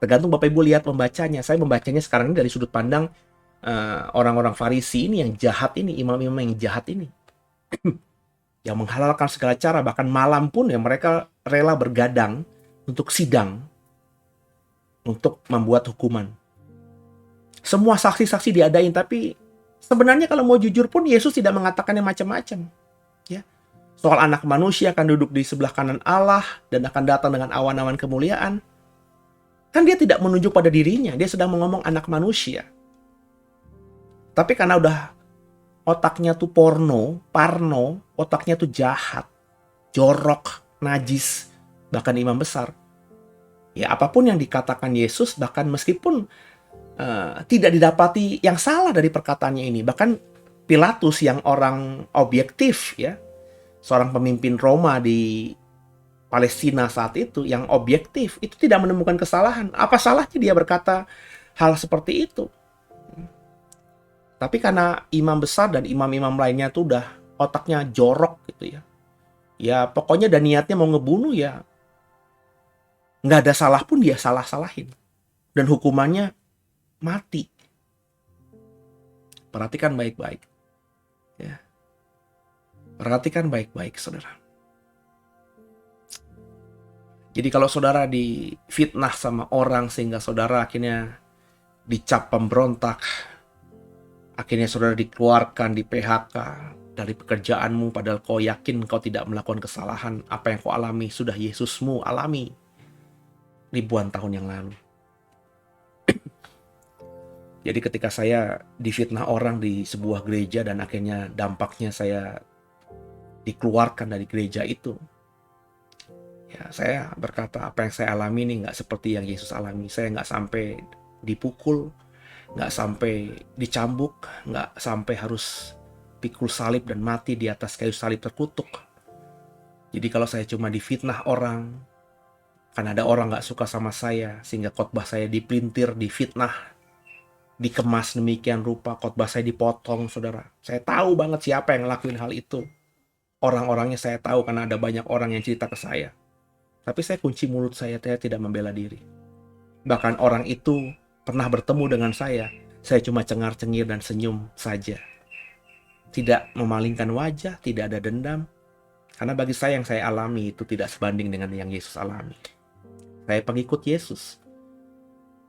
tergantung Bapak Ibu lihat membacanya. Saya membacanya sekarang ini dari sudut pandang orang-orang Farisi ini yang jahat ini, imam-imam yang jahat ini. Yang menghalalkan segala cara, bahkan malam pun ya mereka rela bergadang untuk sidang, untuk membuat hukuman. Semua saksi-saksi diadain, tapi sebenarnya kalau mau jujur pun Yesus tidak mengatakan yang macam-macam. Ya. Soal anak manusia akan duduk di sebelah kanan Allah dan akan datang dengan awan-awan kemuliaan. Kan dia tidak menunjuk pada dirinya, dia sedang ngomong anak manusia. Tapi karena udah otaknya tuh parno, otaknya tuh jahat, jorok, najis, bahkan imam besar. Ya apapun yang dikatakan Yesus, bahkan meskipun tidak didapati yang salah dari perkataannya ini. Bahkan Pilatus yang orang objektif ya, seorang pemimpin Roma di Palestina saat itu yang objektif, itu tidak menemukan kesalahan. Apa salahnya dia berkata hal seperti itu? Tapi karena imam besar dan imam-imam lainnya tuh udah otaknya jorok gitu ya. Ya pokoknya dan niatnya mau ngebunuh ya. Nggak ada salah pun dia salah-salahin. Dan hukumannya mati. Perhatikan baik-baik. Ya. Perhatikan baik-baik saudara. Jadi kalau saudara difitnah sama orang sehingga saudara akhirnya dicap pemberontak, akhirnya saudara dikeluarkan, di PHK dari pekerjaanmu padahal kau yakin kau tidak melakukan kesalahan. Apa yang kau alami sudah Yesusmu alami ribuan tahun yang lalu. Jadi ketika saya difitnah orang di sebuah gereja dan akhirnya dampaknya saya dikeluarkan dari gereja itu, ya saya berkata apa yang saya alami ini nggak seperti yang Yesus alami. Saya nggak sampai dipukul, nggak sampai dicambuk, nggak sampai harus pikul salib dan mati di atas kayu salib terkutuk. Jadi kalau saya cuma difitnah orang, karena ada orang nggak suka sama saya, sehingga khotbah saya dipelintir, difitnah, dikemas demikian rupa, khotbah saya dipotong, saudara. Saya tahu banget siapa yang ngelakuin hal itu. Orang-orangnya saya tahu karena ada banyak orang yang cerita ke saya. Tapi saya kunci mulut saya tidak membela diri. Bahkan orang itu pernah bertemu dengan saya cuma cengar-cengir dan senyum saja. Tidak memalingkan wajah, tidak ada dendam. Karena bagi saya yang saya alami itu tidak sebanding dengan yang Yesus alami. Saya pengikut Yesus.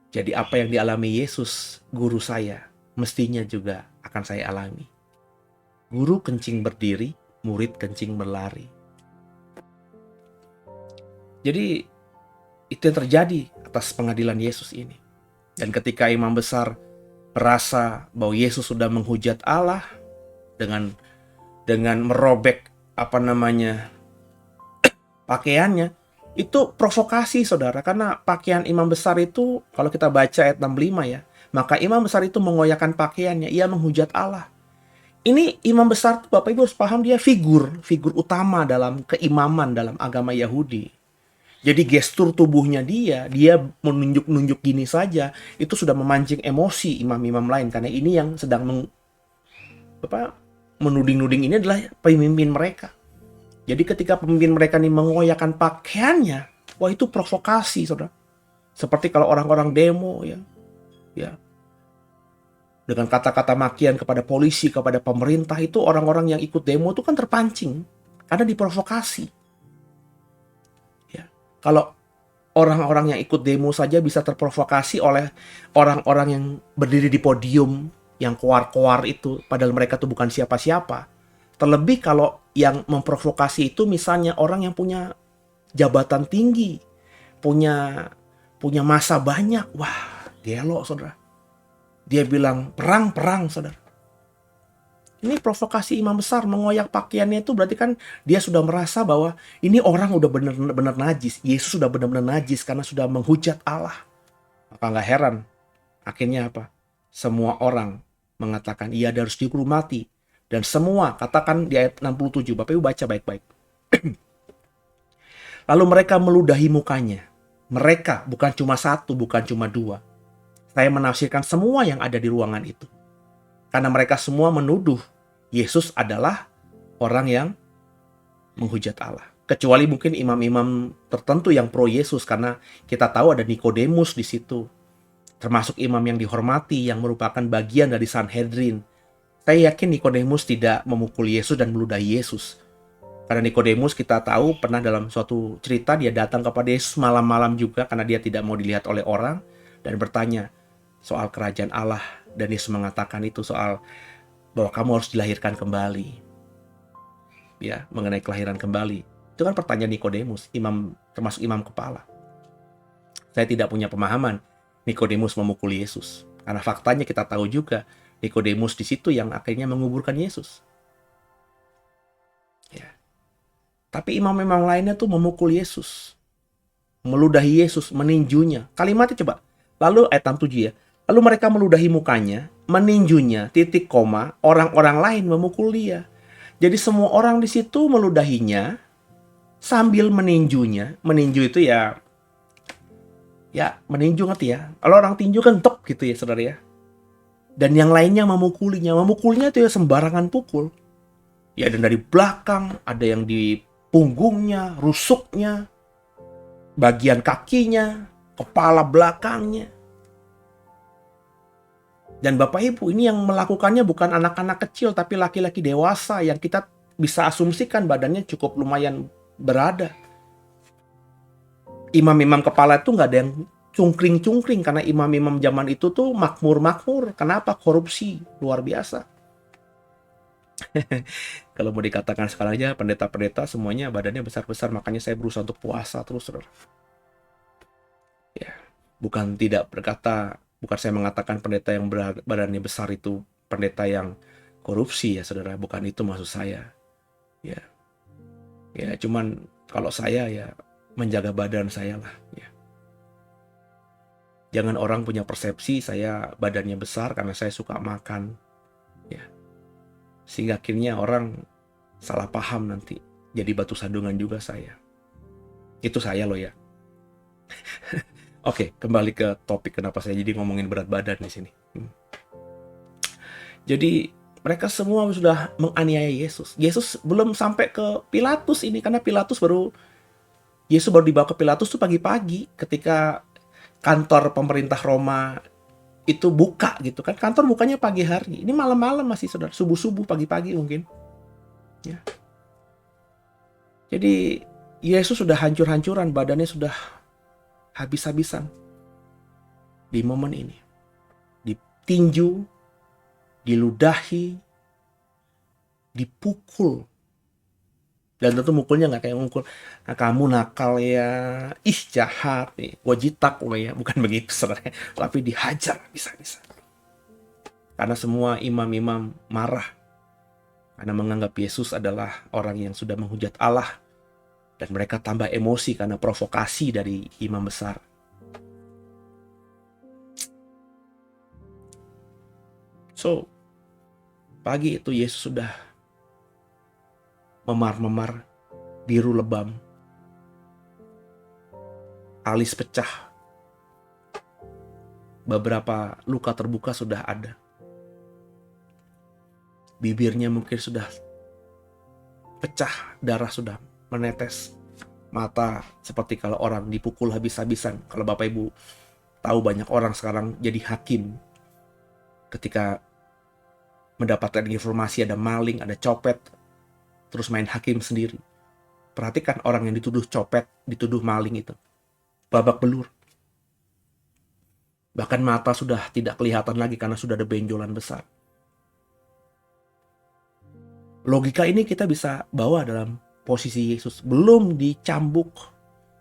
Jadi apa yang dialami Yesus, guru saya, mestinya juga akan saya alami. Guru kencing berdiri, murid kencing berlari. Jadi itu yang terjadi atas pengadilan Yesus ini. Dan ketika imam besar merasa bahwa Yesus sudah menghujat Allah dengan merobek pakaiannya, itu provokasi, saudara. Karena pakaian imam besar itu, kalau kita baca ayat 65 ya, maka imam besar itu mengoyakkan pakaiannya, ia menghujat Allah. Ini imam besar, Bapak Ibu harus paham, dia figur utama dalam keimaman dalam agama Yahudi. Jadi gestur tubuhnya dia menunjuk-nunjuk gini saja, itu sudah memancing emosi imam-imam lain. Karena ini yang sedang menuding-nuding ini adalah pemimpin mereka. Jadi ketika pemimpin mereka ini mengoyakkan pakaiannya, wah itu provokasi, saudara. Seperti kalau orang-orang demo ya, dengan kata-kata makian kepada polisi, kepada pemerintah, itu orang-orang yang ikut demo itu kan terpancing karena diprovokasi. Ya. Kalau orang-orang yang ikut demo saja bisa terprovokasi oleh orang-orang yang berdiri di podium yang koar-koar itu, padahal mereka tuh bukan siapa-siapa. Terlebih kalau yang memprovokasi itu misalnya orang yang punya jabatan tinggi, punya masa banyak, wah gelo, saudara. Dia bilang perang, saudara. Ini provokasi imam besar, mengoyak pakaiannya itu berarti kan dia sudah merasa bahwa ini orang udah benar-benar najis. Yesus sudah benar-benar najis karena sudah menghujat Allah. Maka nggak heran, akhirnya apa? Semua orang mengatakan ia harus dihukum mati. Dan semua, katakan di ayat 67, Bapak Ibu baca baik-baik. Lalu mereka meludahi mukanya. Mereka, bukan cuma satu, bukan cuma dua. Saya menafsirkan semua yang ada di ruangan itu. Karena mereka semua menuduh Yesus adalah orang yang menghujat Allah. Kecuali mungkin imam-imam tertentu yang pro Yesus, karena kita tahu ada Nikodemus di situ. Termasuk imam yang dihormati, yang merupakan bagian dari Sanhedrin. Saya yakin Nikodemus tidak memukul Yesus dan meludahi Yesus. Karena Nikodemus kita tahu pernah dalam suatu cerita dia datang kepada Yesus malam-malam juga karena dia tidak mau dilihat oleh orang dan bertanya soal kerajaan Allah, dan Yesus mengatakan itu soal bahwa kamu harus dilahirkan kembali. Ya, mengenai kelahiran kembali. Itu kan pertanyaan Nikodemus, termasuk imam kepala. Saya tidak punya pemahaman Nikodemus memukul Yesus. Karena faktanya kita tahu juga Nikodemus di situ yang akhirnya menguburkan Yesus. Ya. Tapi imam-imam lainnya tuh memukul Yesus, meludahi Yesus, meninjunya. Kalimatnya coba. Lalu ayat 67 ya. Lalu mereka meludahi mukanya, meninjunya, titik koma, orang-orang lain memukul dia. Jadi semua orang di situ meludahinya sambil meninjunya. Meninju itu ya meninju ngerti ya. Kalau orang tinju kan tek gitu ya, saudara ya. Dan yang lainnya memukulinya. Memukulnya itu ya sembarangan pukul. Ya, dan dari belakang, ada yang di punggungnya, rusuknya, bagian kakinya, kepala belakangnya. Dan Bapak Ibu, ini yang melakukannya bukan anak-anak kecil, tapi laki-laki dewasa yang kita bisa asumsikan badannya cukup lumayan berada. Imam-imam kepala itu nggak ada yang cungkring-cungkring, karena imam-imam zaman itu tuh makmur-makmur. Kenapa? Korupsi luar biasa. Kalau mau dikatakan sekarang aja, pendeta-pendeta semuanya badannya besar-besar, makanya saya berusaha untuk puasa terus, saudara. Ya, bukan saya mengatakan pendeta yang badannya besar itu pendeta yang korupsi ya, saudara. Bukan itu maksud saya. Ya, cuman kalau saya ya menjaga badan saya lah. Ya. Jangan orang punya persepsi saya badannya besar karena saya suka makan. Ya. Sehingga akhirnya orang salah paham nanti. Jadi batu sandungan juga saya. Itu saya loh ya. Oke, kembali ke topik kenapa saya jadi ngomongin berat badan di sini. Jadi mereka semua sudah menganiaya Yesus. Yesus belum sampai ke Pilatus ini, karena Yesus baru dibawa ke Pilatus tuh pagi-pagi ketika kantor pemerintah Roma itu buka gitu kan. Kantor bukanya pagi hari. Ini malam-malam masih, saudara. Subuh-subuh, pagi-pagi mungkin. Ya. Jadi Yesus sudah hancur-hancuran, badannya sudah habis-habisan di momen ini. Ditinju, diludahi, dipukul. Dan tentu mukulnya nggak kayak mukul, "Nah, kamu nakal ya, ih jahat nih, gue jitak lo ya." Bukan begitu sebenarnya, tapi dihajar bisa-bisa. Karena semua imam-imam marah, karena menganggap Yesus adalah orang yang sudah menghujat Allah. Dan mereka tambah emosi karena provokasi dari imam besar. So, pagi itu Yesus sudah memar-memar, biru lebam, alis pecah, beberapa luka terbuka sudah ada. Bibirnya mungkin sudah pecah, darah sudah menetes. Mata seperti kalau orang dipukul habis-habisan. Kalau Bapak Ibu tahu, banyak orang sekarang jadi hakim ketika mendapatkan informasi ada maling, ada copet, terus main hakim sendiri. Perhatikan orang yang dituduh copet, dituduh maling itu, babak belur. Bahkan mata sudah tidak kelihatan lagi karena sudah ada benjolan besar. Logika ini kita bisa bawa dalam posisi Yesus. Belum dicambuk,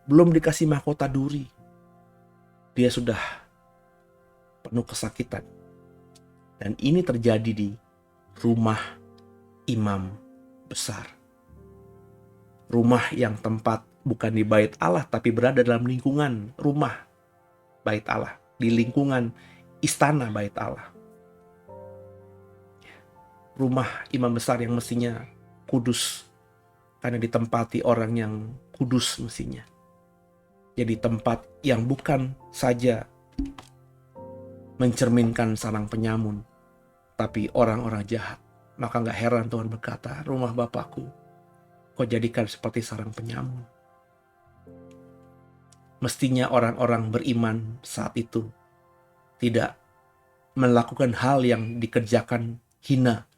belum dikasih mahkota duri, dia sudah penuh kesakitan. Dan ini terjadi di rumah imam besar. Rumah yang tempat bukan di bait Allah, tapi berada dalam lingkungan rumah bait Allah, di lingkungan istana bait Allah. Rumah imam besar yang mestinya kudus, karena ditempati orang yang kudus mestinya. Jadi tempat yang bukan saja mencerminkan sarang penyamun, tapi orang-orang jahat. Maka gak heran Tuhan berkata, "Rumah Bapakku kau jadikan seperti sarang penyamun." Mestinya orang-orang beriman saat itu tidak melakukan hal yang dikerjakan hina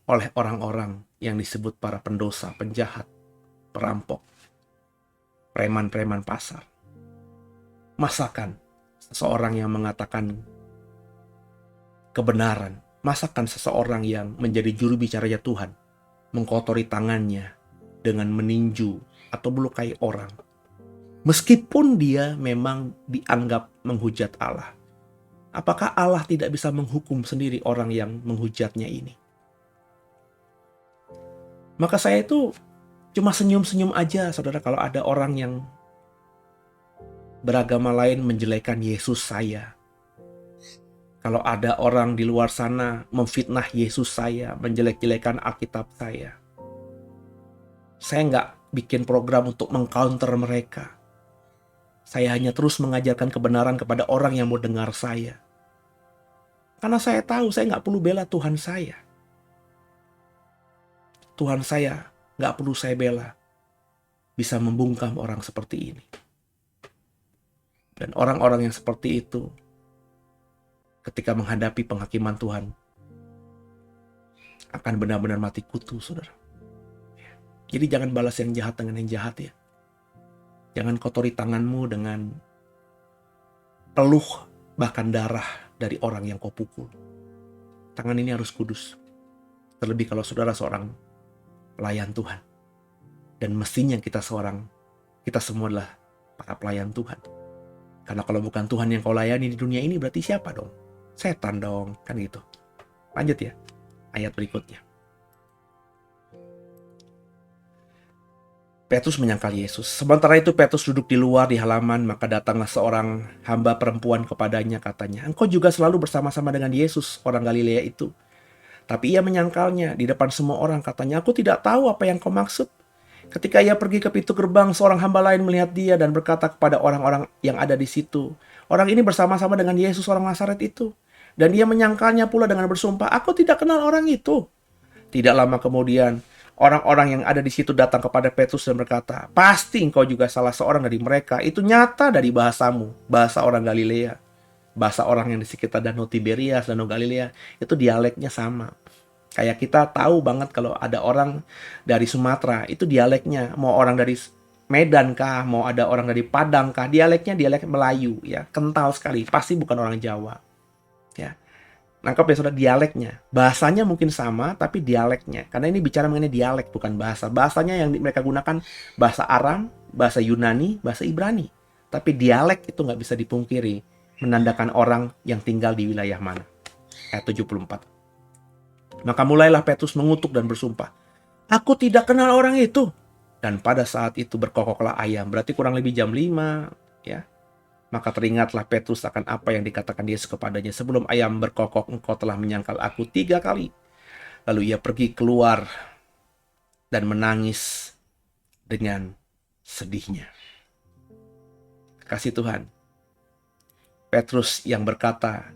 oleh orang-orang yang disebut para pendosa, penjahat, perampok, preman-preman pasar. Masakan seseorang yang mengatakan kebenaran, masakan seseorang yang menjadi juru bicaranya Tuhan, mengkotori tangannya dengan meninju atau melukai orang, meskipun dia memang dianggap menghujat Allah. Apakah Allah tidak bisa menghukum sendiri orang yang menghujatnya ini? Maka saya itu cuma senyum-senyum aja, saudara, kalau ada orang yang beragama lain menjelekan Yesus saya. Kalau ada orang di luar sana memfitnah Yesus saya, menjelek-jelekan Alkitab saya. Saya nggak bikin program untuk mengcounter mereka. Saya hanya terus mengajarkan kebenaran kepada orang yang mau dengar saya. Karena saya tahu saya nggak perlu bela Tuhan saya. Tuhan saya nggak perlu saya bela, bisa membungkam orang seperti ini. Dan orang-orang yang seperti itu, ketika menghadapi penghakiman Tuhan, akan benar-benar mati kutu, saudara. Jadi jangan balas yang jahat dengan yang jahat ya. Jangan kotori tanganmu dengan peluh, bahkan darah dari orang yang kau pukul. Tangan ini harus kudus. Terlebih kalau saudara seorang pelayan Tuhan. Dan mestinya kita semua adalah para pelayan Tuhan. Karena kalau bukan Tuhan yang kau layani di dunia ini, berarti siapa dong? Setan dong, kan gitu. Lanjut ya, ayat berikutnya. Petrus menyangkal Yesus. Sementara itu Petrus duduk di luar di halaman, maka datanglah seorang hamba perempuan kepadanya, katanya, "Engkau juga selalu bersama-sama dengan Yesus, orang Galilea itu." Tapi ia menyangkalnya di depan semua orang, katanya, "Aku tidak tahu apa yang kau maksud." Ketika ia pergi ke pintu gerbang, seorang hamba lain melihat dia dan berkata kepada orang-orang yang ada di situ, "Orang ini bersama-sama dengan Yesus orang Nazaret itu." Dan ia menyangkalnya pula dengan bersumpah, "Aku tidak kenal orang itu." Tidak lama kemudian, orang-orang yang ada di situ datang kepada Petrus dan berkata, "Pasti engkau juga salah seorang dari mereka. Itu nyata dari bahasamu, bahasa orang Galilea." Bahasa orang yang di sekitar Danau Tiberias, Danau Galilea, itu dialeknya sama. Kayak kita tahu banget kalau ada orang dari Sumatera, itu dialeknya. Mau orang dari Medan kah, mau ada orang dari Padang kah, dialeknya dialek Melayu, ya, kental sekali. Pasti bukan orang Jawa, ya. Nangkep ya saudara, dialeknya. Bahasanya mungkin sama, tapi dialeknya. Karena ini bicara mengenai dialek, bukan bahasa. Bahasanya yang mereka gunakan bahasa Aram, bahasa Yunani, bahasa Ibrani. Tapi dialek itu nggak bisa dipungkiri, menandakan orang yang tinggal di wilayah mana. Ayat 74. Maka mulailah Petrus mengutuk dan bersumpah, "Aku tidak kenal orang itu." Dan pada saat itu berkokoklah ayam. Berarti kurang lebih jam 5, ya. Maka teringatlah Petrus akan apa yang dikatakan Yesus kepadanya, "Sebelum ayam berkokok, engkau telah menyangkal aku 3 kali." Lalu ia pergi keluar dan menangis dengan sedihnya. Kasih Tuhan, Petrus yang berkata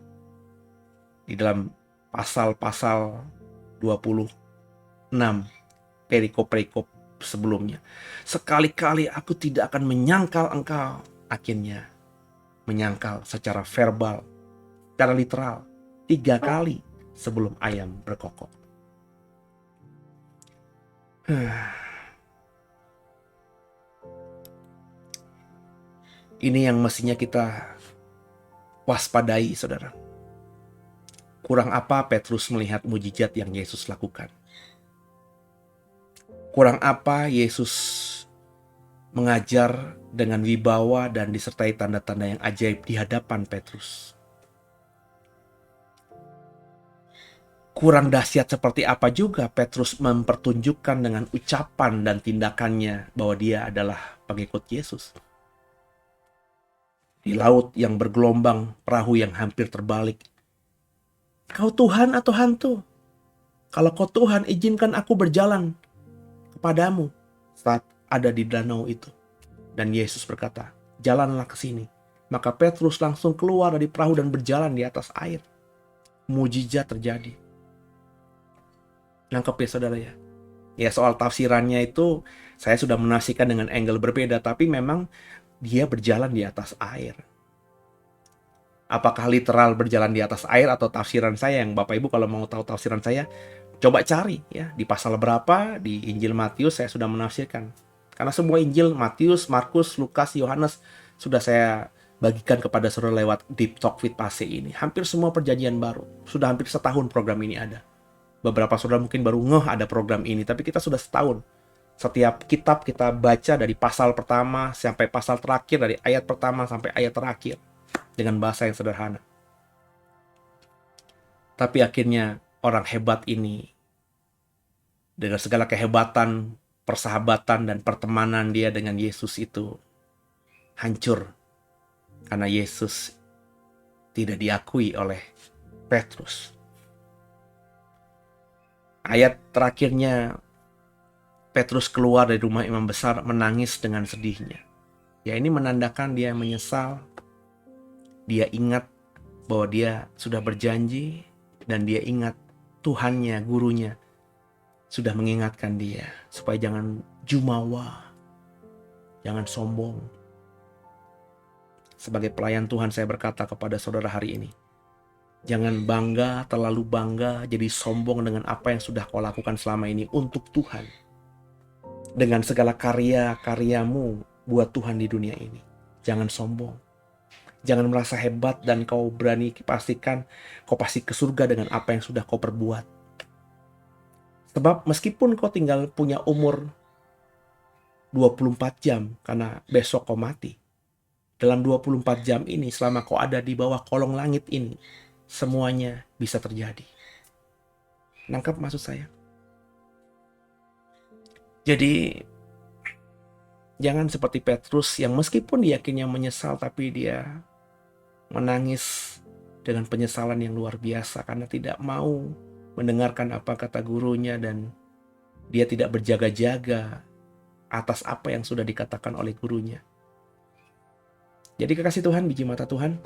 di dalam pasal-pasal 26, perikop-perikop sebelumnya, "Sekali-kali aku tidak akan menyangkal engkau." Akhirnya menyangkal secara verbal, secara literal, 3 kali sebelum ayam berkokok. Ini yang mestinya kita waspadai, saudara. Kurang apa Petrus melihat mujizat yang Yesus lakukan? Kurang apa Yesus mengajar dengan wibawa dan disertai tanda-tanda yang ajaib di hadapan Petrus? Kurang dahsyat seperti apa juga Petrus mempertunjukkan dengan ucapan dan tindakannya bahwa dia adalah pengikut Yesus. Di laut yang bergelombang, perahu yang hampir terbalik, "Kau Tuhan atau hantu? Kalau kau Tuhan, izinkan aku berjalan kepadamu." Saat ada di danau itu. Dan Yesus berkata, "Jalanlah ke sini." Maka Petrus langsung keluar dari perahu dan berjalan di atas air. Mujizat terjadi. Nangkep ya saudara ya? Ya, soal tafsirannya itu saya sudah menafsirkan dengan angle berbeda, tapi memang dia berjalan di atas air. Apakah literal berjalan di atas air atau tafsiran saya, yang Bapak Ibu kalau mau tahu tafsiran saya, coba cari ya di pasal berapa di Injil Matius saya sudah menafsirkan. Karena semua Injil Matius, Markus, Lukas, Yohanes sudah saya bagikan kepada saudara lewat Deep Talk with Pase ini. Hampir semua perjanjian baru. Sudah hampir setahun program ini ada. Beberapa saudara mungkin baru ngeh ada program ini, tapi kita sudah setahun. Setiap kitab kita baca dari pasal pertama sampai pasal terakhir, dari ayat pertama sampai ayat terakhir, dengan bahasa yang sederhana. Tapi akhirnya orang hebat ini, dengan segala kehebatan, persahabatan, dan pertemanan dia dengan Yesus itu, hancur. Karena Yesus tidak diakui oleh Petrus. Ayat terakhirnya, Petrus keluar dari rumah imam besar menangis dengan sedihnya. Ya, ini menandakan dia menyesal. Dia ingat bahwa dia sudah berjanji, dan dia ingat Tuhannya, gurunya, sudah mengingatkan dia supaya jangan jumawa, jangan sombong. Sebagai pelayan Tuhan, saya berkata kepada saudara hari ini, jangan bangga, terlalu bangga, jadi sombong dengan apa yang sudah kau lakukan selama ini untuk Tuhan. Dengan segala karya-karyamu buat Tuhan di dunia ini. Jangan sombong. Jangan merasa hebat dan kau berani pastikan kau pasti ke surga dengan apa yang sudah kau perbuat. Sebab meskipun kau tinggal punya umur 24 jam karena besok kau mati, dalam 24 jam ini selama kau ada di bawah kolong langit ini, semuanya bisa terjadi. Nangkap maksud saya? Jadi jangan seperti Petrus yang meskipun dia akhirnya menyesal, tapi dia menangis dengan penyesalan yang luar biasa karena tidak mau mendengarkan apa kata gurunya, dan dia tidak berjaga-jaga atas apa yang sudah dikatakan oleh gurunya. Jadi kekasih Tuhan, biji mata Tuhan,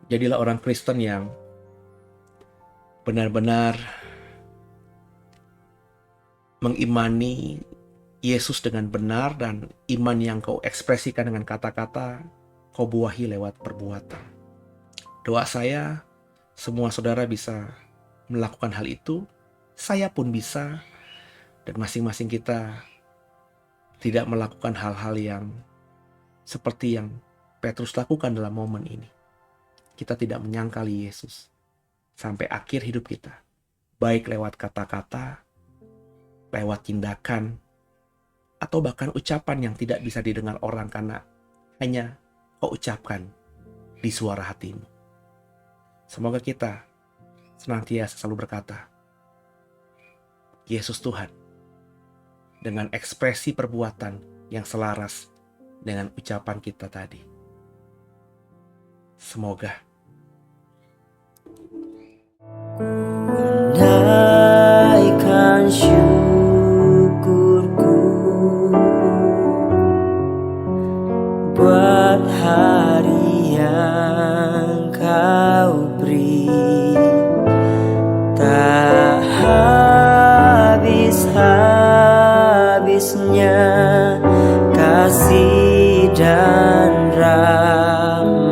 jadilah orang Kristen yang benar-benar mengimani Yesus dengan benar, dan iman yang kau ekspresikan dengan kata-kata, kau buahi lewat perbuatan. Doa saya, semua saudara bisa melakukan hal itu, saya pun bisa, dan masing-masing kita tidak melakukan hal-hal yang seperti yang Petrus lakukan dalam momen ini. Kita tidak menyangkali Yesus sampai akhir hidup kita, baik lewat kata-kata, lewat tindakan, atau bahkan ucapan yang tidak bisa didengar orang karena hanya kau ucapkan di suara hatimu. Semoga kita senantiasa selalu berkata, Yesus Tuhan, dengan ekspresi perbuatan yang selaras dengan ucapan kita tadi. Semoga naikkan syukurku buat hari yang kau beri, tak habis-habisnya kasih dan rahmat-Mu.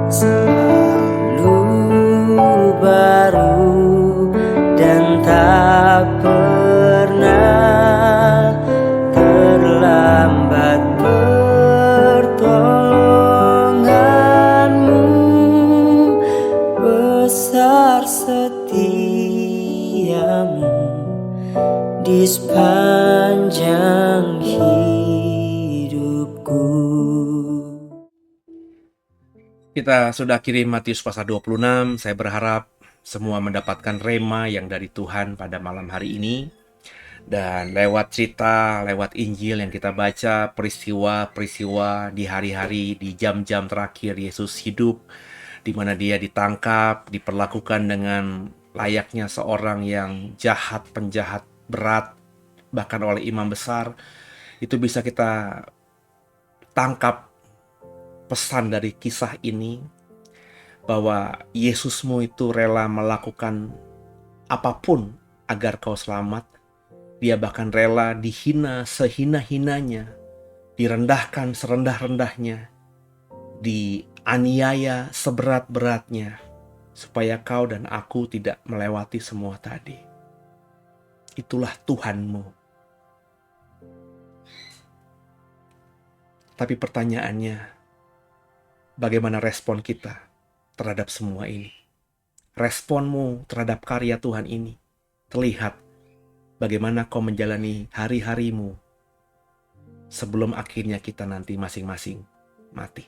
Selalu baru dan tak pernah terlambat pertolongan-Mu, besar setia-Mu di sepanjang hidupku. kita sudah kirim Matius pasal 26. Saya berharap semua mendapatkan rema yang dari Tuhan pada malam hari ini. Dan lewat cerita, lewat Injil yang kita baca, peristiwa-peristiwa di hari-hari, di jam-jam terakhir Yesus hidup, di mana dia ditangkap, diperlakukan dengan layaknya seorang yang jahat, penjahat berat, bahkan oleh imam besar. Itu bisa kita tangkap pesan dari kisah ini, bahwa Yesusmu itu rela melakukan apapun agar kau selamat. Dia bahkan rela dihina sehina-hinanya, direndahkan serendah-rendahnya, dianiaya seberat-beratnya, supaya kau dan aku tidak melewati semua tadi. Itulah Tuhanmu. Tapi pertanyaannya, bagaimana respon kita terhadap semua ini? Responmu terhadap karya Tuhan ini terlihat bagaimana kau menjalani hari-harimu sebelum akhirnya kita nanti masing-masing mati.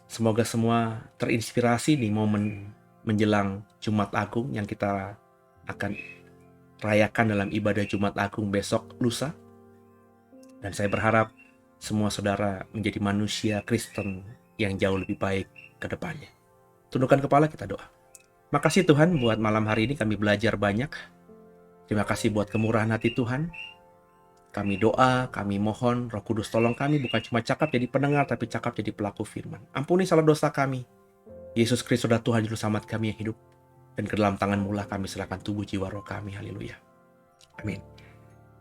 Semoga semua terinspirasi di momen menjelang Jumat Agung yang kita akan rayakan dalam ibadah Jumat Agung besok lusa. Dan saya berharap semua saudara menjadi manusia Kristen yang jauh lebih baik ke depannya. Tundukkan kepala, kita doa. Makasih Tuhan buat malam hari ini kami belajar banyak. Terima kasih buat kemurahan hati Tuhan. Kami doa, kami mohon Roh Kudus tolong kami bukan cuma cakap jadi pendengar, tapi cakap jadi pelaku firman. Ampuni salah dosa kami. Yesus Kristus adalah Tuhan Juru Selamat kami yang hidup. Dan ke dalam tangan mula kami serahkan tubuh jiwa roh kami. Haleluya. Amin.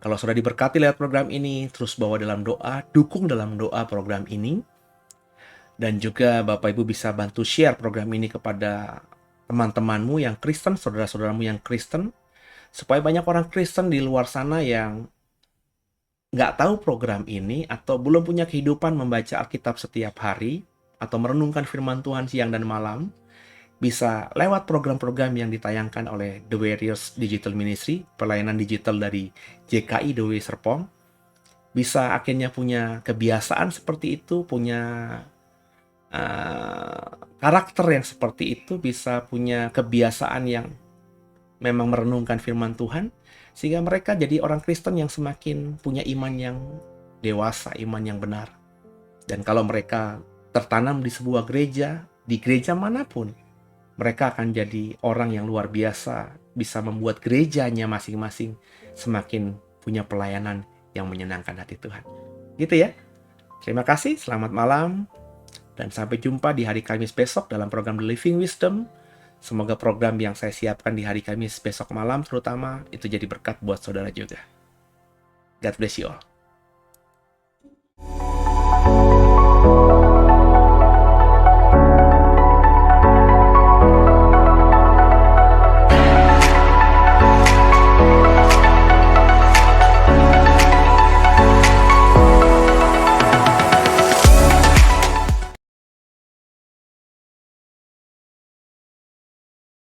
Kalau sudah diberkati lewat program ini, terus bawa dalam doa, dukung dalam doa program ini. Dan juga Bapak Ibu bisa bantu share program ini kepada teman-temanmu yang Kristen, saudara-saudaramu yang Kristen, supaya banyak orang Kristen di luar sana yang nggak tahu program ini atau belum punya kehidupan membaca Alkitab setiap hari atau merenungkan firman Tuhan siang dan malam, bisa lewat program-program yang ditayangkan oleh The Warriors Digital Ministry, pelayanan digital dari JKI The Way Serpong. Bisa akhirnya punya kebiasaan seperti itu, punya karakter yang seperti itu, bisa punya kebiasaan yang memang merenungkan firman Tuhan, sehingga mereka jadi orang Kristen yang semakin punya iman yang dewasa, iman yang benar. Dan kalau mereka tertanam di sebuah gereja, di gereja manapun, mereka akan jadi orang yang luar biasa, bisa membuat gerejanya masing-masing semakin punya pelayanan yang menyenangkan hati Tuhan. Gitu ya. Terima kasih, selamat malam, dan sampai jumpa di hari Kamis besok dalam program The Living Wisdom. Semoga program yang saya siapkan di hari Kamis besok malam terutama itu jadi berkat buat saudara juga. God bless you all.